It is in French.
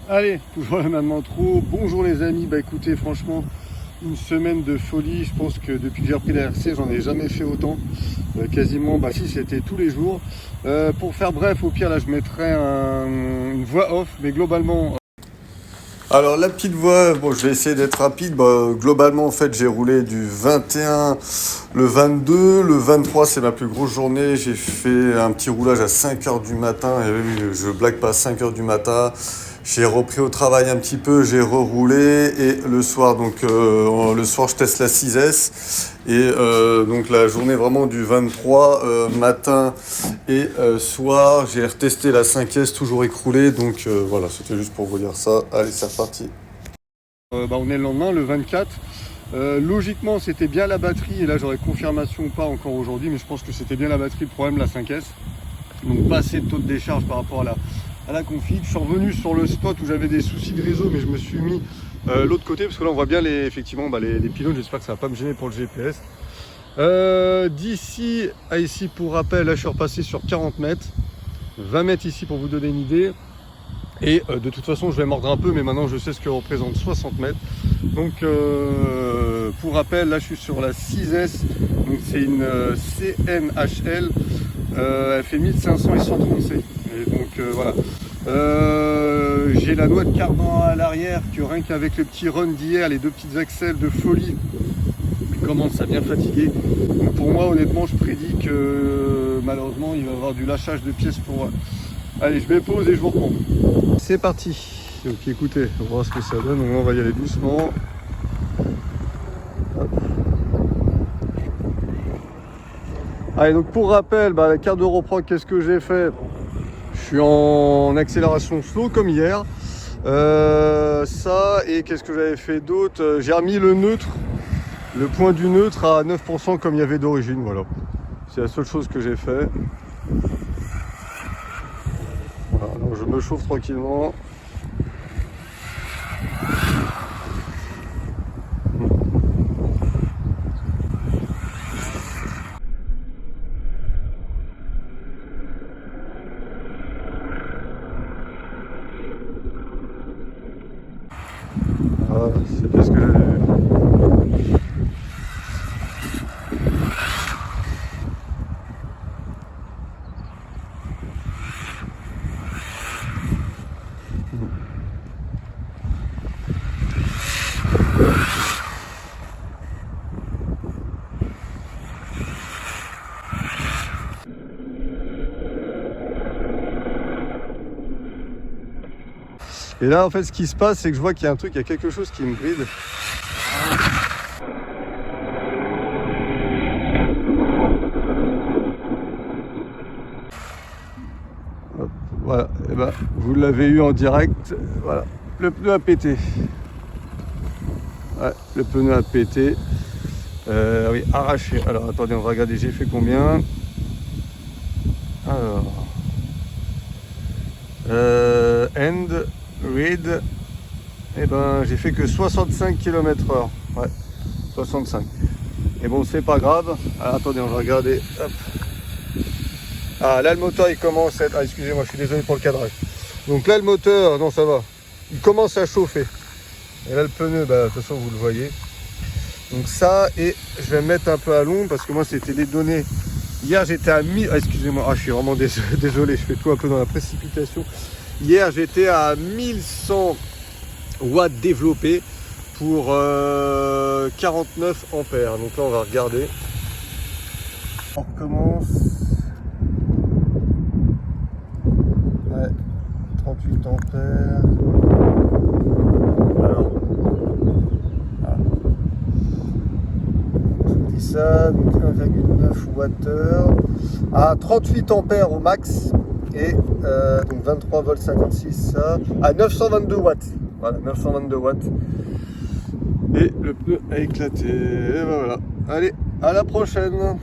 Allez, toujours la même intro. Bonjour les amis, bah écoutez, franchement, une semaine de folie. Je pense que depuis que j'ai repris la RC, j'en ai jamais fait autant. Quasiment, bah si, c'était tous les jours. Pour faire bref, au pire, là, je mettrai une voix off, mais globalement. Alors la petite voix, bon je vais essayer d'être rapide, globalement en fait j'ai roulé du 21, le 22, le 23 c'est ma plus grosse journée, j'ai fait un petit roulage à 5h du matin, et oui, je blague pas, 5h du matin, j'ai repris au travail un petit peu, j'ai reroulé et le soir le soir je teste la 6S et donc la journée vraiment du 23 matin et soir j'ai retesté la 5S toujours écroulée donc voilà c'était juste pour vous dire ça. Allez c'est reparti. On est le lendemain, le 24. Logiquement c'était bien la batterie et là j'aurais confirmation ou pas encore aujourd'hui mais je pense que c'était bien la batterie le problème, la 5S. Donc pas assez de taux de décharge par rapport à la config. Je suis revenu sur le spot où j'avais des soucis de réseau mais je me suis mis l'autre côté parce que là on voit bien effectivement les pylônes. J'espère que ça va pas me gêner pour le GPS. D'ici à ici pour rappel, là je suis repassé sur 40 mètres, 20 mètres ici pour vous donner une idée. Et de toute façon je vais mordre un peu mais maintenant je sais ce que représente 60 mètres. Donc pour rappel là je suis sur la 6S, donc c'est une CNHL, elle fait 1500 et 130C. Et donc voilà. J'ai la noix de cardan à l'arrière que rien qu'avec le petit run d'hier, les deux petites axelles de folie commence à bien fatiguer. Donc pour moi honnêtement je prédis que malheureusement il va y avoir du lâchage de pièces pour... Allez je mets pause et je vous reprends. C'est parti. Donc écoutez, on va voir ce que ça donne. Donc on va y aller doucement. Hop. Allez donc pour rappel, la carte d'Europroc, qu'est-ce que j'ai fait? Je suis en accélération slow comme hier. Ça et qu'est-ce que j'avais fait d'autre? J'ai remis le neutre. Le point du neutre à 9% comme il y avait d'origine, voilà. C'est la seule chose que j'ai fait. Voilà, donc je me chauffe tranquillement. Voilà, c'est bien ce que j'avais vu. Et là en fait ce qui se passe c'est que je vois qu'il y a un truc, il y a quelque chose qui me bride. Hop, voilà, et vous l'avez eu en direct, voilà, le pneu a pété. Ouais, le pneu a pété. Oui, arraché. Alors attendez, on va regarder, j'ai fait combien. Alors end read, j'ai fait que 65 km/h. Ouais, 65. Et bon, c'est pas grave. Alors, attendez, on va regarder. Hop. Ah, là, le moteur, il commence à être... Ah, excusez-moi, je suis désolé pour le cadrage. Donc là, le moteur, non, ça va. Il commence à chauffer. Et là, le pneu, de toute façon, vous le voyez. Donc ça, et je vais me mettre un peu à l'ombre parce que moi, c'était des données. Hier, j'étais à 1000... Ah, excusez-moi, je suis vraiment désolé, je fais tout un peu dans la précipitation. Hier, j'étais à 1100 watts développés pour 49 ampères. Donc là, on va regarder. On recommence. Ouais, 38 ampères. Alors, je vous dis ça, donc 1,9 Wh à 38 ampères au max. Et donc 23 volts 56 ça à 922 watts. Voilà, 922 watts. Et le pneu a éclaté. Et voilà. Allez, à la prochaine.